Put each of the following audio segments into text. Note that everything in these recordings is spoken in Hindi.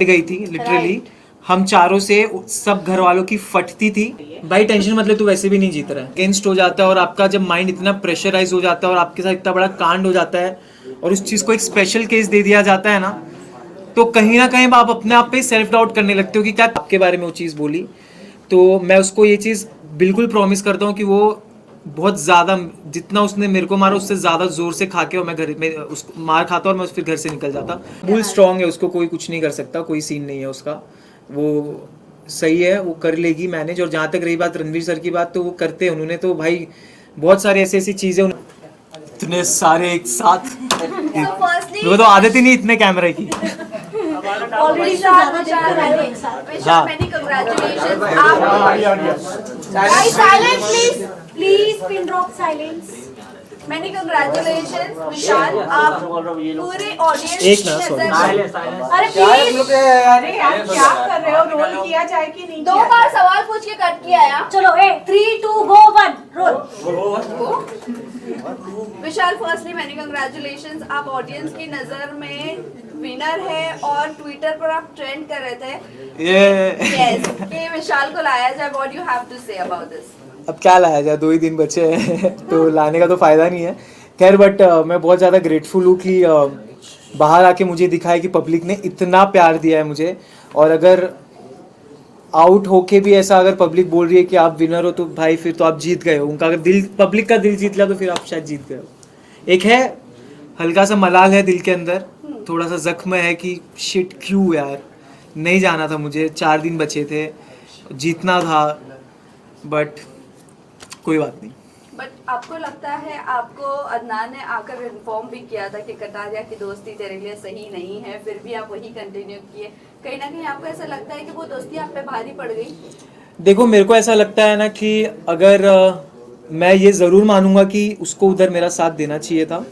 फट गई थी लिटरली। हम चारों से सब घर वालों की फटती थी। भाई टेंशन मतलब तू वैसे भी नहीं जीत रहा है, अगेंस्ट हो जाता है और आपका जब माइंड इतना प्रेशराइज हो जाता है और आपके साथ इतना बड़ा कांड हो जाता है और उस चीज़ को एक स्पेशल केस दे दिया जाता है ना, तो कहीं ना कहीं आप अपने आप पे सेल्फ डाउट करने लगते हो कि क्या आपके बारे में वो चीज़ बोली। तो मैं उसको ये चीज़ बिल्कुल प्रॉमिस करता हूँ कि वो बहुत ज़्यादा, जितना उसने मेरे को मारा उससे ज़्यादा ज़ोर से खा के और मैं घर में उसको मार खाता और मैं फिर घर से निकल जाता। बुल स्ट्रांग है, उसको कोई कुछ नहीं कर सकता, कोई सीन नहीं है उसका, वो सही है, वो कर लेगी मैनेज। और जहाँ तक रही बात रणवीर सर की बात, तो वो करते हैं, उन्होंने तो भाई बहुत सारे ऐसी ऐसी चीज़ें इतने सारे एक साथ मेरे को तो आदत ही नहीं इतने कैमरे की। Already many congratulations. Guys, silence please. Please pin drop silence. Many congratulations विशाल, आप पूरे ऑडियंस एक ना सॉरी, अरे प्लीज, अरे यार क्या कर रहे हो? रोल किया जाए कि नहीं? दो बार सवाल पूछ के कट किया यार। चलो 3 2 गो 1 रोल। विशाल, फर्स्टली मैनी कंग्रेचुलेशंस, आप ऑडियंस की नजर में विनर है और ट्विटर पर आप ट्रेंड कर रहे थे यस कि विशाल को लाया जाए। What you have to say about this? अब क्या लाया जाए, 2 ही दिन बचे हैं तो लाने का तो फ़ायदा नहीं है। खैर बट मैं बहुत ज़्यादा ग्रेटफुल हूँ कि बाहर आके मुझे दिखा है कि पब्लिक ने इतना प्यार दिया है मुझे। और अगर आउट होके भी ऐसा अगर पब्लिक बोल रही है कि आप विनर हो, तो भाई फिर तो आप जीत गए हो। उनका अगर दिल, पब्लिक का दिल जीत लिया, तो फिर आप शायद जीत गए हो। एक है हल्का सा मलाल है दिल के अंदर, थोड़ा सा जख्म है कि शिट क्यों यार, नहीं जाना था मुझे, 4 दिन बचे थे, जीतना था, बट कोई बात नहीं। बट आपको लगता है, आपको अदनान ने आकर इन्फॉर्म भी किया था कि कटारिया की दोस्ती तेरे लिए सही नहीं है, फिर भी आप वही कंटिन्यू किए। कहीं ना कहीं आपको ऐसा लगता है कि वो दोस्ती आप पे भारी पड़ गई? देखो मेरे को ऐसा लगता है ना कि अगर मैं ये ज़रूर मानूंगा कि उसको उधर मेरा साथ देना चाहिए था।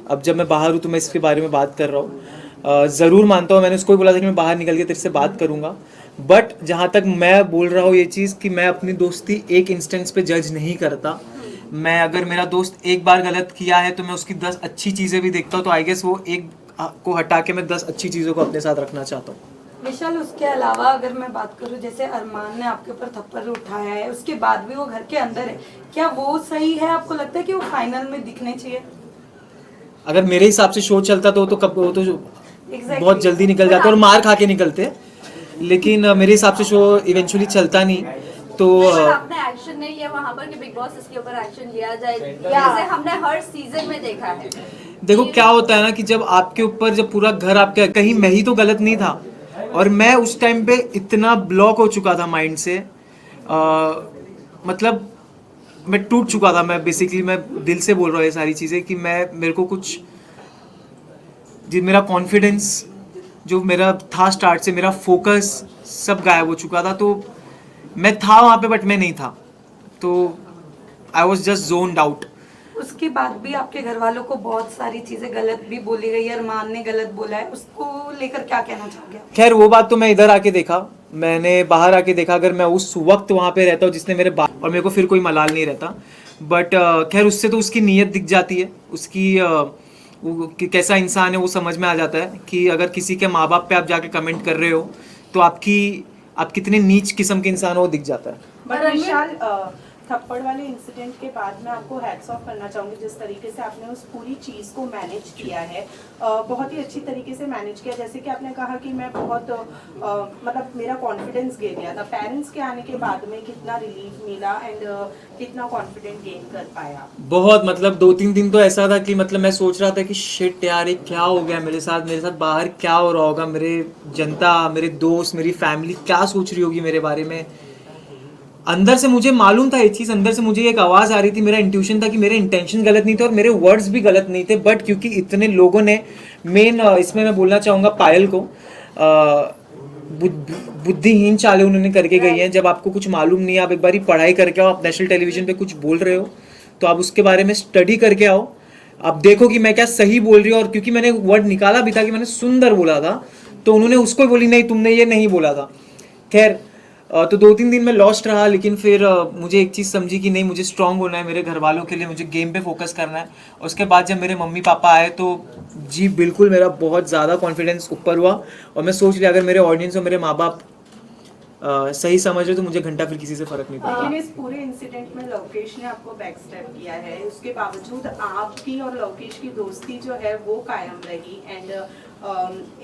अब जब मैं बाहर हूँ तो मैं इसके बारे में बात कर रहा हूँ, ज़रूर मानता हूँ। मैंने उसको भी बोला था कि मैं बाहर निकल के तेरे से बात करूँगा। बट जहाँ तक मैं बोल रहा हूँ ये चीज़ कि मैं अपनी दोस्ती एक इंस्टेंस पे जज नहीं करता। मैं अगर मेरा दोस्त एक बार गलत किया है तो मैं उसकी 10 अच्छी चीज़ें भी देखता हूँ, तो आई गेस वो एक को हटा के मैं 10 अच्छी चीज़ों को अपने साथ रखना चाहता हूँ। विशाल, उसके अलावा अगर मैं बात करूं, जैसे अरमान ने आपके ऊपर थप्पड़ उठाया है, उसके बाद भी वो घर के अंदर है, क्या वो सही है? आपको लगता है कि वो फाइनल में दिखने चाहिए? अगर मेरे हिसाब से शो चलता तो कब, वो तो बहुत जल्दी निकल जाते और मार खा के निकलते। लेकिन मेरे हिसाब से शो इवेंचुअली चलता नहीं। तो आपने एक्शन नहीं लिया वहाँ पर कि बिग बॉस इसके ऊपर एक्शन लिया जाए, जैसे हमने हर सीजन में देखा है। देखो क्या होता है ना कि जब आपके ऊपर, जब पूरा घर आपके, कहीं मैं ही तो गलत नहीं था और मैं उस टाइम पे इतना ब्लॉक हो चुका था माइंड से, मतलब मैं टूट चुका था। मैं बेसिकली मैं दिल से बोल रहा हूँ ये सारी चीज़ें कि मेरे को कुछ, जी मेरा कॉन्फिडेंस जो मेरा था स्टार्ट से, मेरा फोकस सब गायब हो चुका था। तो मैं था वहाँ पे बट मैं नहीं था, तो I was just zoned out. उसके बाद भी आपके घर वालों को बहुत सारी चीजें गलत भी बोली गई है, अरमान ने गलत बोला है, उसको लेकर क्या कहना चाहोगे? खैर वो बात तो मैं इधर आके देखा, मैंने बाहर आके देखा। अगर मैं उस वक्त वहाँ पे रहता हूँ जिसने मेरे बात, और मेरे को फिर कोई मलाल नहीं रहता। बट खैर उससे तो उसकी नीयत दिख जाती है, उसकी वो कैसा इंसान है वो समझ में आ जाता है कि अगर किसी के माँ बाप पे आप जाके कमेंट कर रहे हो तो आप कितने नीच किस्म के इंसान हो, वो दिख जाता है। बट विशाल, थप्पड़ वाले इंसिडेंट के बाद मैं आपको हैट्स ऑफ करना चाहूँगी, जिस तरीके से आपने उस पूरी चीज़ को मैनेज किया है, बहुत ही अच्छी तरीके से मैनेज किया। जैसे कि आपने कहा कि मैं बहुत मतलब मेरा कॉन्फिडेंस गिर गया था, पेरेंट्स के आने के बाद में कितना रिलीफ मिला एंड कितना कॉन्फिडेंट गेन कर पाया। बहुत, मतलब 2-3 दिन तो ऐसा था कि मतलब मैं सोच रहा था कि शिट यार ये क्या हो गया मेरे साथ बाहर क्या हो रहा होगा, मेरे जनता, मेरे दोस्त, मेरी फैमिली क्या सोच रही होगी मेरे बारे में। अंदर से मुझे मालूम था ये चीज़, अंदर से मुझे एक आवाज़ आ रही थी, मेरा इंट्यूशन था कि मेरे इंटेंशन गलत नहीं थे और मेरे वर्ड्स भी गलत नहीं थे। बट क्योंकि इतने लोगों ने, मेन इसमें मैं बोलना चाहूँगा पायल को, बुद्धिहीन चालें उन्होंने करके गई हैं। जब आपको कुछ मालूम नहीं है, आप एक बारी पढ़ाई करके आओ, आप नेशनल टेलीविजन पे कुछ बोल रहे हो तो आप उसके बारे में स्टडी करके आओ, आप देखो कि मैं क्या सही बोल रही हूँ। और क्योंकि मैंने वर्ड निकाला भी था कि मैंने सुंदर बोला था, तो उन्होंने उसको बोली नहीं तुमने ये नहीं बोला था। खैर तो 2-3 दिन में लॉस्ट रहा, लेकिन फिर मुझे एक चीज़ समझी कि नहीं, मुझे स्ट्रांग होना है, मेरे घर वालों के लिए मुझे गेम पे फोकस करना है। उसके बाद जब मेरे मम्मी पापा आए तो जी बिल्कुल मेरा बहुत ज़्यादा कॉन्फिडेंस ऊपर हुआ, और मैं सोच लिया अगर मेरे ऑडियंस और मेरे माँ बाप सही समझ रहे तो मुझे घंटा फिर किसी से फ़र्क नहीं पड़ता। लेकिन इस पूरे इंसिडेंट में लवकेश ने आपको बैक स्टेप किया है, उसके बावजूद आपकी और लवकेश की दोस्ती जो है वो कायम रही। एंड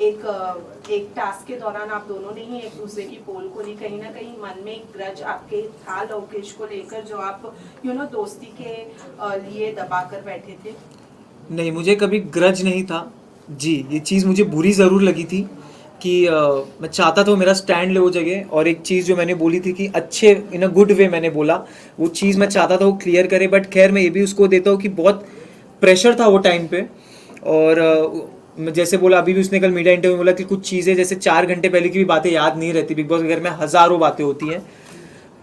एक टास्क के दौरान आप दोनों ने ही एक दूसरे की पोल खोली, कहीं ना कहीं मन में एक ग्रज आपके था लवकेश को लेकर जो आप दोस्ती के लिए दबा कर बैठे थे। नहीं, मुझे कभी ग्रज नहीं था जी। ये चीज़ मुझे बुरी ज़रूर लगी थी कि मैं चाहता था वो मेरा स्टैंड ले वो जगह, और एक चीज़ जो मैंने बोली थी कि अच्छे इन अ गुड वे मैंने बोला, वो चीज़ मैं चाहता था वो क्लियर करे। बट खैर मैं ये भी उसको देता हूँ कि बहुत प्रेशर था वो टाइम पे, और मैं जैसे बोला अभी भी उसने कल मीडिया इंटरव्यू में बोला कि कुछ चीज़ें जैसे 4 घंटे पहले की भी बातें याद नहीं रहती। बिग बॉस के घर में हज़ारों बातें होती हैं,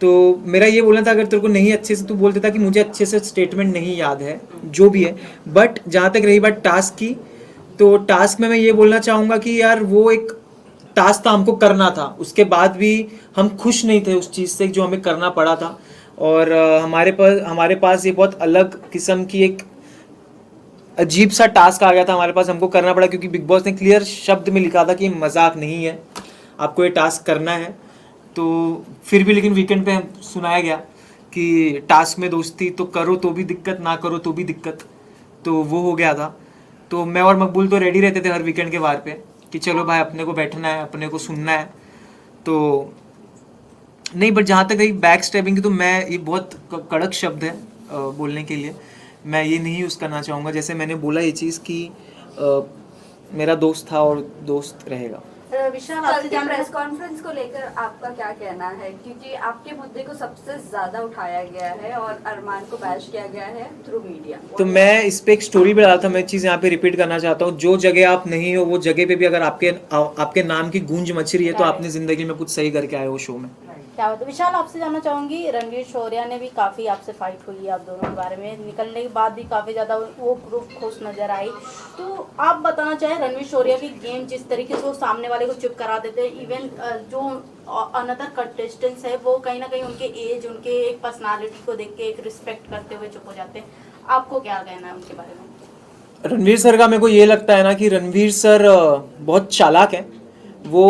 तो मेरा ये बोलना था अगर तेरे को नहीं अच्छे से, तू बोल देता कि मुझे अच्छे से स्टेटमेंट नहीं याद है जो भी है। बट जहाँ तक रही बात टास्क की, तो टास्क में मैं ये बोलना चाहूँगा कि यार वो एक टास्क था, हमको करना था, उसके बाद भी हम खुश नहीं थे उस चीज़ से जो हमें करना पड़ा था। और हमारे पास ये बहुत अलग किस्म की एक अजीब सा टास्क आ गया था हमारे पास, हमको करना पड़ा, क्योंकि बिग बॉस ने क्लियर शब्द में लिखा था कि ये मजाक नहीं है, आपको ये टास्क करना है। तो फिर भी लेकिन वीकेंड पे सुनाया गया कि टास्क में दोस्ती तो करो तो भी दिक्कत, ना करो तो भी दिक्कत, तो वो हो गया था। तो मैं और मकबूल तो रेडी रहते थे हर वीकेंड के वार पे कि चलो भाई अपने को बैठना है, अपने को सुनना है। तो नहीं, बट जहाँ तक रही बैक स्टेपिंग की, तो मैं ये बहुत कड़क शब्द है बोलने के लिए, मैं ये नहीं यूज़ करना चाहूँगा। जैसे मैंने बोला ये चीज़ कि मेरा दोस्त था और दोस्त रहेगा। विशाल, आपसे प्रेस कॉन्फ्रेंस को लेकर आपका क्या कहना है, क्योंकि आपके मुद्दे को सबसे ज्यादा उठाया गया है और अरमान को बैश किया गया है थ्रू मीडिया। तो मैं इस पे एक स्टोरी भी डाला था, मैं चीज़ यहाँ पे रिपीट करना चाहता हूँ, जो जगह आप नहीं हो वो जगह पे भी अगर आपके नाम की गूंज मच रही है तो आपने ज़िंदगी में कुछ सही करके आए हो शो में। क्या होता है विशाल, आपसे जानना चाहूंगी, रणवीर शौर्या ने भी काफ़ी आपसे फाइट हुई आप दोनों के बारे में, निकलने के बाद भी काफ़ी ज़्यादा वो ग्रुप खुश नज़र आई। तो आप बताना चाहें रणवीर शौर्या की गेम जिस तरीके से वो सामने वाले को चुप करा देते हैं, इवन जो अनदर कंटेस्टेंट्स है वो कहीं ना कहीं उनके एज, उनके एक पर्सनालिटी को देख के एक रिस्पेक्ट करते हुए चुप हो जाते हैं, आपको क्या कहना है उनके बारे में? रणवीर सर का मेरे को ये लगता है ना कि रणवीर सर बहुत चालाक है। वो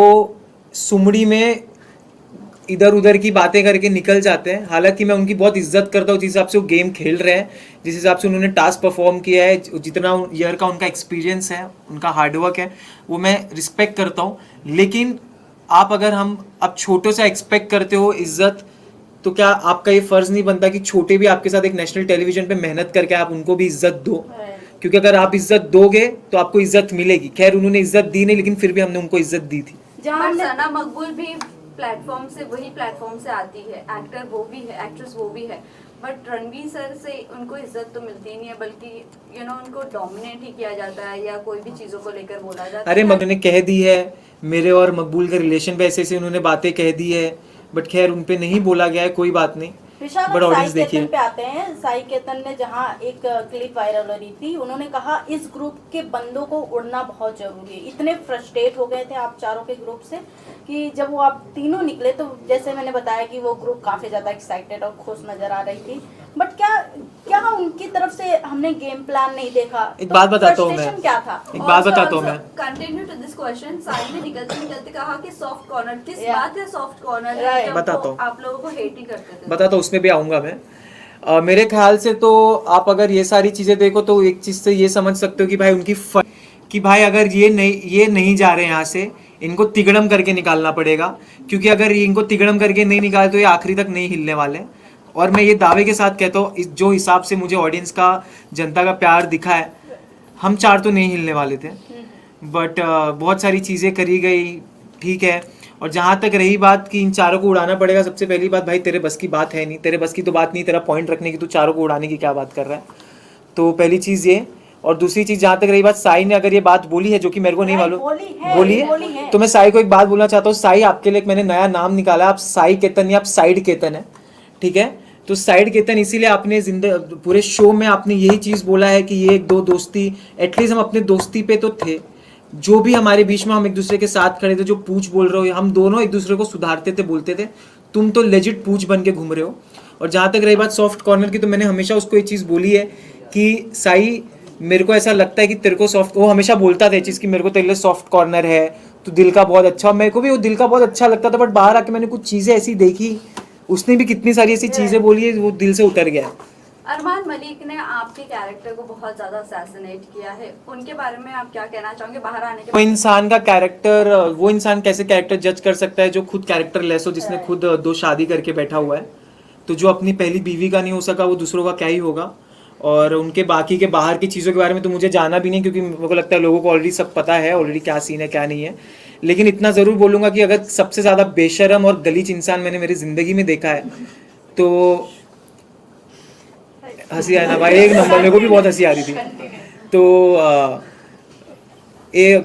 सुमड़ी में इधर उधर की बातें करके निकल जाते हैं। हालांकि मैं उनकी बहुत इज्जत करता हूँ जिस हिसाब से वो गेम खेल रहे हैं, जिस हिसाब से उन्होंने टास्क परफॉर्म किया है, जितना ईयर का उनका एक्सपीरियंस है, उनका हार्डवर्क है, वो मैं रिस्पेक्ट करता हूँ। लेकिन आप अगर हम अब छोटों से एक्सपेक्ट करते हो इज्जत, तो क्या आपका ये फ़र्ज़ नहीं बनता कि छोटे भी आपके साथ एक नेशनल टेलीविजन पे मेहनत करके आप उनको भी इज्जत दो? क्योंकि अगर आप इज्जत दोगे तो आपको इज्जत मिलेगी। खैर उन्होंने इज्जत दी नहीं, लेकिन फिर भी हमने उनको इज्जत दी थी। जहाँ सना मकबूल भी प्लेटफॉर्म से, वही प्लेटफॉर्म से आती है, एक्टर वो भी है, एक्ट्रेस वो भी है, बट रणवीर सर से उनको इज्जत तो मिलती नहीं है, बल्कि उनको डोमिनेट ही किया जाता है या कोई भी चीज़ों को लेकर बोला जाता है। अरे उन्होंने कह दी है मेरे और मकबूल के रिलेशन पे ऐसे उन्होंने बातें कह दी है, बट खैर उन पे नहीं बोला गया है, कोई बात नहीं। विशाल, बट ऑडियंस साई देखिए केतन पे आते हैं। साई केतन ने जहाँ एक क्लिप वायरल हो रही थी, उन्होंने कहा इस ग्रुप के बंदों को उड़ना बहुत जरूरी है। इतने फ्रस्ट्रेट हो गए थे आप चारों के ग्रुप से कि जब वो आप तीनों निकले तो जैसे मैंने बताया कि वो ग्रुप काफी ज्यादा एक्साइटेड और खुश नजर आ रही थी, बट क्या उनकी तरफ से हमने गेम प्लान नहीं देखा? एक बात बताता हूँ मैं, क्या था? एक बात बताता हूँ मैं, continue to this question. Sai ने निकलते कहा कि सॉफ्ट कॉर्नर, किस बात है सॉफ्ट कॉर्नर? Right. बताता हूँ, आप लोगों को हेट ही करते थे। बताता हूँ, उसमें भी आऊँगा मैं। मेरे ख्याल से तो आप अगर ये सारी चीज़ें देखो तो एक चीज़ से ये समझ सकते हो कि भाई कि भाई अगर ये नहीं जा रहे यहाँ से, इनको तिगड़म करके निकालना पड़ेगा, क्योंकि अगर इनको तिगड़म करके नहीं निकाले तो ये आखिरी तक नहीं हिलने वाले। और मैं ये दावे के साथ कहता हूँ, जो हिसाब से मुझे ऑडियंस का, जनता का प्यार दिखा है, हम 4 तो नहीं हिलने वाले थे, बट बहुत सारी चीज़ें करी गई, ठीक है। और जहाँ तक रही बात कि इन 4 को उड़ाना पड़ेगा, सबसे पहली बात भाई तेरे बस की बात है नहीं, तेरे बस की तो बात नहीं, तेरा पॉइंट रखने की, तू 4 को उड़ाने की क्या बात कर रहा है? तो पहली चीज़ ये। और दूसरी चीज़ जहाँ तक रही बात, साई ने अगर ये बात बोली है जो कि मेरे को नहीं मालूम, बोली है, तो मैं साई को एक बात बोलना चाहता हूँ। साई, आपके लिए मैंने नया नाम निकाला, आप साई केतन या आप साइड केतन है, ठीक है? तो साइड केतन इसीलिए आपने पूरे शो में आपने यही चीज़ बोला है कि ये 1-2 दोस्ती, एटलीस्ट हम अपने दोस्ती पे तो थे, जो भी हमारे बीच में हम एक दूसरे के साथ खड़े थे, जो पूछ बोल रहे हो, हम दोनों एक दूसरे को सुधारते थे, बोलते थे, तुम तो लेजिट पूछ बन के घूम रहे हो। और जहाँ तक रही बात सॉफ्ट कॉर्नर की, तो मैंने हमेशा उसको एक चीज़ बोली है कि साई मेरे को ऐसा लगता है कि तेरे को सॉफ्ट, वो हमेशा बोलता था ये चीज़ कि मेरे को तेरे लिए सॉफ्ट कॉर्नर है, तो दिल का बहुत अच्छा, मेरे को भी वो दिल का बहुत अच्छा लगता था। बट बाहर आके मैंने कुछ चीज़ें ऐसी देखी, उसने भी कितनी सारी ऐसी चीज़ें बोली है, वो दिल से उतर गया। अरमान मलिक ने आपके कैरेक्टर को बहुत ज्यादा असैसिनेट किया है, उनके बारे में आप क्या कहना चाहोगे बाहर आने के वो इंसान का कैरेक्टर, वो इंसान कैसे कैरेक्टर जज कर सकता है जो खुद कैरेक्टर लेस हो, जिसने खुद 2 शादी करके बैठा हुआ है। तो जो अपनी पहली बीवी का नहीं हो सका, वो दूसरों का क्या ही होगा। और उनके बाकी के बाहर की चीज़ों के बारे में तो मुझे जाना भी नहीं, क्योंकि मेरे को लगता है लोगों को ऑलरेडी सब पता है ऑलरेडी क्या सीन है क्या नहीं है। लेकिन इतना ज़रूर बोलूँगा कि अगर सबसे ज़्यादा बेशरम और गलीज इंसान मैंने मेरी ज़िंदगी में देखा है तो हंसी आया ना भाई, एक नंबर, मेरे को भी बहुत हंसी आ रही थी। तो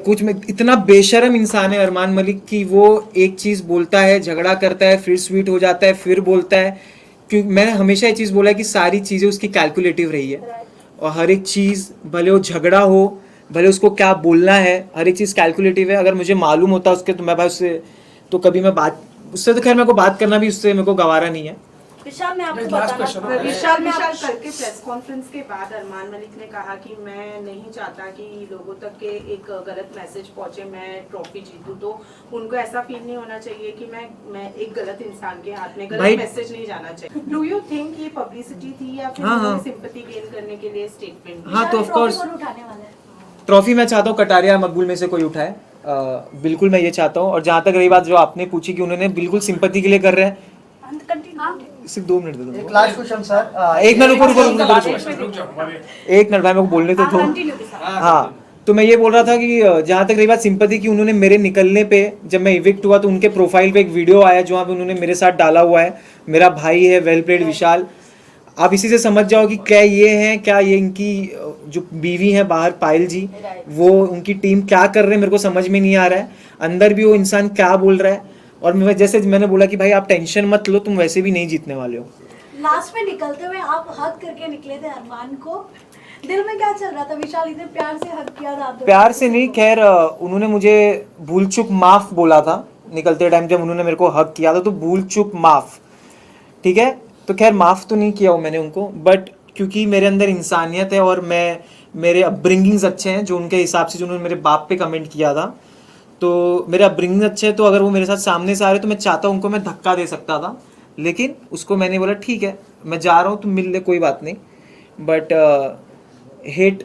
कुछ में इतना बेशरम इंसान है अरमान मलिक कि वो एक चीज़ बोलता है, झगड़ा करता है, फिर स्वीट हो जाता है, फिर बोलता है। क्योंकि मैंने हमेशा ये चीज़ बोला है कि सारी चीज़ें उसकी कैलकुलेटिव रही है, और हर एक चीज़ भले वो झगड़ा हो, भले उसको क्या बोलना है, हर एक चीज़ कैलकुलेटिव है। अगर मुझे मालूम होता उसके, तो मैं भाई उससे तो कभी मैं बात, उससे तो खैर मेरे को बात करना भी उससे मेरे को गवारा नहीं है। विशाल मैं आपको बताना, विशाल कल के प्रेस कॉन्फ्रेंस के बाद अरमान मलिक ने कहा कि मैं नहीं चाहता कि लोगों तक के एक गलत मैसेज पहुंचे, मैं ट्रॉफी जीतूं, तो उनको ऐसा फील नहीं होना चाहिए कि मैं एक गलत इंसान के हाथ में, गलत मैसेज नहीं जाना चाहिए। डू यू थिंक ये पब्लिसिटी थी या फिर सिंपैथी गेन करने के लिए स्टेटमेंट? हाँ, तो ऑफ कोर्स ट्रॉफी मैं चाहता हूँ कटारिया मकबूल में से कोई उठाए, बिल्कुल मैं ये चाहता हूँ। और जहाँ तक रही बात जो आपने पूछी कि उन्होंने बिल्कुल सिंपैथी के लिए कर रहे हैं, सिर्फ 2 मिनट दे दो। लास्ट क्वेश्चन सर, एक मिनट रुको, एक मिनट भाई मेरे को बोलने तो दो। हाँ, तो मैं ये बोल रहा था कि जहाँ तक रही बात सिंपैथी की, उन्होंने मेरे निकलने पे, जब मैं इविक्ट हुआ तो उनके प्रोफाइल पे एक वीडियो आया जहाँ पे उन्होंने मेरे साथ डाला हुआ है, मेरा भाई है वेल प्लेड विशाल। आप इसी से समझ जाओ कि क्या ये हैं, क्या ये इनकी जो बीवी हैं बाहर पायल जी, वो उनकी टीम क्या कर रहे हैं, मेरे को समझ में नहीं आ रहा है। अंदर भी वो इंसान क्या बोल रहा है। और मैं जैसे मैंने बोला कि भाई आप टेंशन मत लो, तुम वैसे भी नहीं जीतने वाले हो। लास्ट में निकलते हुए आप हग करके निकले थे अरमान को, दिल में क्या चल रहा था? विशाल इतने प्यार से हग किया था। प्यार से नहीं, खैर उन्होंने मुझे भूल चूक माफ बोला था निकलते टाइम, जब उन्होंने मेरे को हग किया था, तो भूल चूक माफ, ठीक है। तो खैर माफ तो नहीं किया हो मैंने उनको, बट क्योंकि मेरे अंदर इंसानियत है और मेरे अपब्रिंगिंग्स अच्छे हैं, जो उनके हिसाब से जो उन्होंने मेरे बाप पे कमेंट किया था, तो मेरे अपब्रिंगिंग अच्छे हैं। तो अगर वो मेरे साथ सामने से आ रहे तो मैं चाहता हूँ उनको मैं धक्का दे सकता था, लेकिन उसको मैंने बोला ठीक है मैं जा रहा हूँ, तुम मिल ले, कोई बात नहीं। बट हेट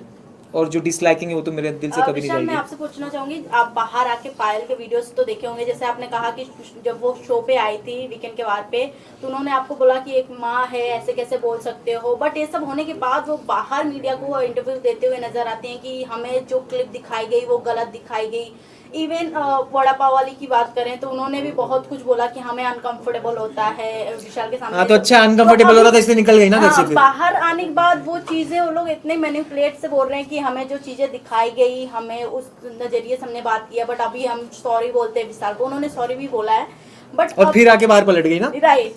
और जो डिसलाइकिंग है वो तो मेरे दिल से कभी नहीं जाएगी। मैं आपसे पूछना चाहूंगी, आप बाहर आके पायल के वीडियोस तो देखे होंगे, जैसे आपने कहा कि जब वो शो पे आई थी वीकेंड के वार पे, तो उन्होंने आपको बोला कि एक माँ है, ऐसे कैसे बोल सकते हो। बट ये सब होने के बाद वो बाहर मीडिया को इंटरव्यू देते हुए नजर आते हैं कि हमें जो क्लिप दिखाई गई वो गलत दिखाई गई। इवन वड़ा पाव वाली की बात करें तो उन्होंने भी बहुत कुछ बोला कि हमें अनकंफर्टेबल होता है विशाल के सामने। हाँ, तो अच्छा अनकंफर्टेबल हो रहा था इसलिए निकल गई ना घर से। फिर बाहर आने के बाद वो चीजें वो लोग इतने मैनिपुलेट से बोल रहे हैं कि हमें जो चीजें दिखाई गई हमें उस नजरिए से हमने बात किया, बट अभी हम सॉरी बोलते हैं विशाल को। उन्होंने सॉरी भी बोला है, बट और फिर आके बाहर पलट गई ना, राइट।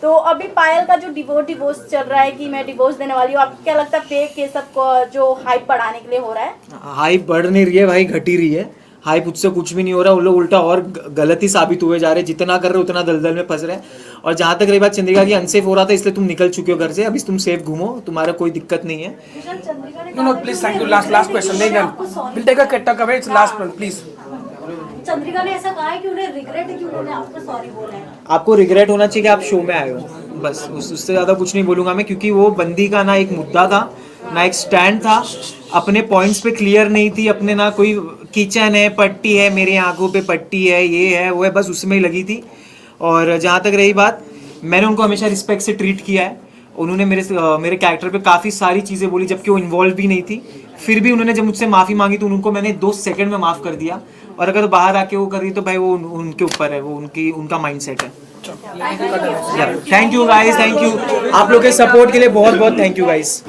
तो अभी पायल का जो डिवोर्स चल रहा है कि मैं डिवोर्स देने वाली हूँ, आपको क्या लगता है फेक ये सब जो हाइप बढ़ाने के लिए हो रहा है? हाइप बढ़ नहीं रही है भाई, घट ही रही है। हाइप उससे कुछ भी नहीं हो रहा, वो लोग उल्टा और गलत ही साबित हुए जा रहे हैं। जितना कर रहे हो उतना दलदल में फंस रहे हैं। और जहाँ तक रही बात चंद्रिका की, अनसेफ हो रहा था इसलिए तुम निकल चुके हो घर से, अभी तुम सेफ घूमो, तुम्हारा कोई दिक्कत नहीं है। No please, thank you. Last question, will take a cut away, it's last one please. Chandrika ने ऐसा कहा है कि उन्हें रिग्रेट है कि उन्होंने आपको सॉरी बोला है। आपको रिग्रेट होना चाहिए कि आप शो में आए हो, बस उससे ज़्यादा कुछ नहीं बोलूँगा मैं, क्योंकि वो बंदी का ना एक मुद्दा था ना एक स्टैंड था, अपने पॉइंट्स पे क्लियर नहीं थी, अपने ना कोई किचन है, पट्टी है, मेरी आंखों पे पट्टी है, ये है वो है, बस उसमें ही लगी थी। और जहाँ तक रही बात, मैंने उनको हमेशा रिस्पेक्ट से ट्रीट किया है। उन्होंने मेरे कैरेक्टर पे काफ़ी सारी चीज़ें बोली जबकि वो इन्वॉल्व भी नहीं थी, फिर भी उन्होंने जब मुझसे माफ़ी मांगी तो उनको मैंने 2 सेकंड में माफ़ कर दिया। और अगर बाहर आके वो कर रही तो भाई वो उनके ऊपर है, वो उनका माइंडसेट है। Thank you guys, thank you आप लोग के सपोर्ट के लिए बहुत बहुत थैंक यू गाइस।